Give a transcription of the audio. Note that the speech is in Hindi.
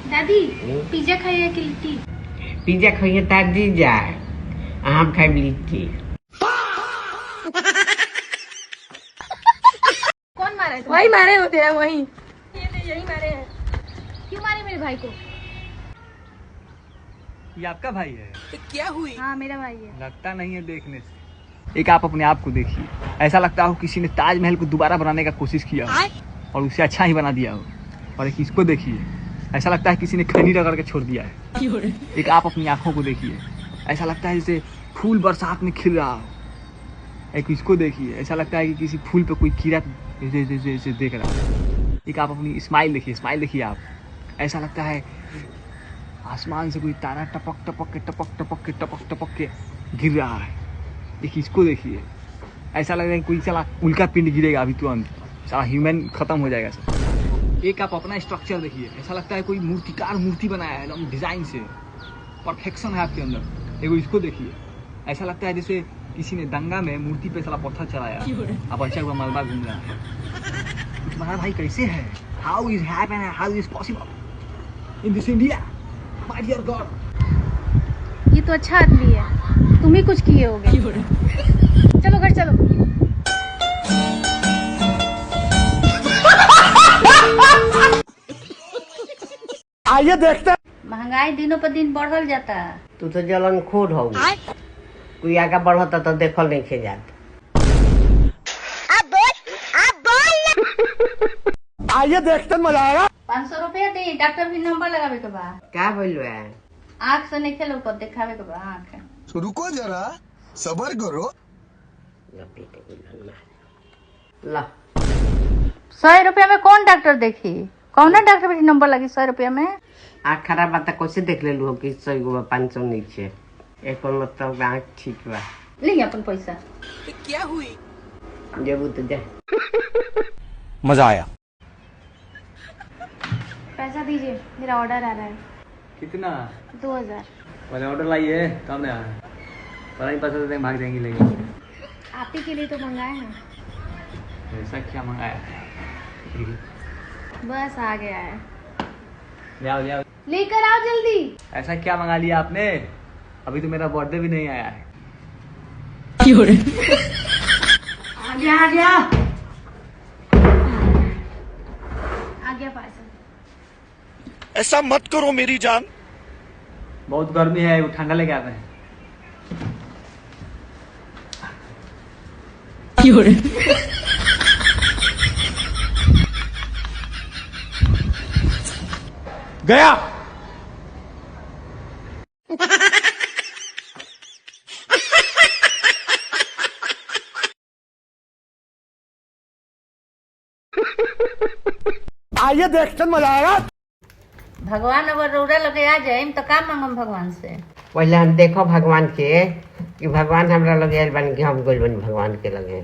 दादी पिज्जा खाइए कि लिट्टी? पिज्जा खाइए दादी जाए, हम खाए लिट्टी। कौन मारा है? वही मारे होते हैं, वही यही मारे हैं। क्यों मारे मेरे भाई को? ये आपका भाई है? तो क्या हुई? हाँ मेरा भाई है। लगता नहीं है देखने से। एक आप अपने आप को देखिए, ऐसा लगता हो किसी ने ताजमहल को दोबारा बनाने का कोशिश किया हो और उसे अच्छा ही बना दिया हो। और एक इसको देखिए, ऐसा लगता है किसी ने खैनी रगड़ के छोड़ दिया है। एक आप अपनी आंखों को देखिए, ऐसा लगता है जैसे फूल बरसात में खिल रहा हो। एक इसको देखिए, ऐसा लगता है कि किसी फूल पे कोई कीड़ा जैसे देख रहा है। एक आप अपनी स्माइल देखिए आप, ऐसा लगता है आसमान से कोई तारा टपक के गिर रहा है। एक इसको देखिए, ऐसा लग रहा है कोई साला उल्का पिंड गिरेगा अभी तुरंत, साला ह्यूमन खत्म हो जाएगा सब। एक आप अपना स्ट्रक्चर देखिए, ऐसा लगता है कोई मूर्तिकार मूर्ति बनाया है एकदम डिजाइन से, परफेक्शन है आपके अंदर। एक इसको देखिए, ऐसा लगता है जैसे किसी ने दंगा में मूर्ति पे साला पत्थर चलाया, अब अच्छा हुआ मलबा घूम रहा है। तुम्हारा भाई कैसे है? How is happen, how is possible in this India my dear God. ये तो अच्छा आदमी है, तुम ही कुछ किए होगे। चलो घर चलो। आइए देखते। महंगाई दिनों पर दिन बढ़ल जाता है। तू तो जलन खोर हो, कोई आगे बढ़ता तो देखल नहीं खे जाता। आइए देखते मजा आएगा। 500 रुपया दे, डॉक्टर भी नंबर लगावे के बा। क्या बोलो है? आँख से नहीं खेलो पर दिखावे के बा आँख। रुको जरा, सबर करो। ला 100 रुपया में कौन डॉक्टर देखी? कौन डॉक्टर भी नंबर लगी 100 रुपया में? आँख खराब बात कैसे देख ले लू कि 100 गो 500 नीचे, एक मतलब आँख ठीक बा। ली अपन पैसा। तो क्या हुई? जेबू तो जा। मजा आया। पैसा दीजिए, मेरा ऑर्डर आ रहा है। कितना? 2000। पहले ऑर्डर लाइए तब ना पता ही पता तो भाग जाएंगी। लेकिन आप ही के लिए तो मंगाए हैं। ऐसा क्या मंगाया? बस आ गया है, ले आओ। लेकर आओ जल्दी। ऐसा क्या मंगा लिया आपने? अभी तो मेरा बर्थडे भी नहीं आया है। आ गया। आ गया पार्सल। ऐसा मत करो मेरी जान। बहुत गर्मी है, वो ठंडा लेके आते हैं। गया। आइए देखते मजा आएगा। भगवान अगर रौरा लगे आ जाए तो का मांगम भगवान से? पहले हम देखो भगवान के कि भगवान हमरा लगे आइल बानी कि हम गइल बानी भगवान के लगे।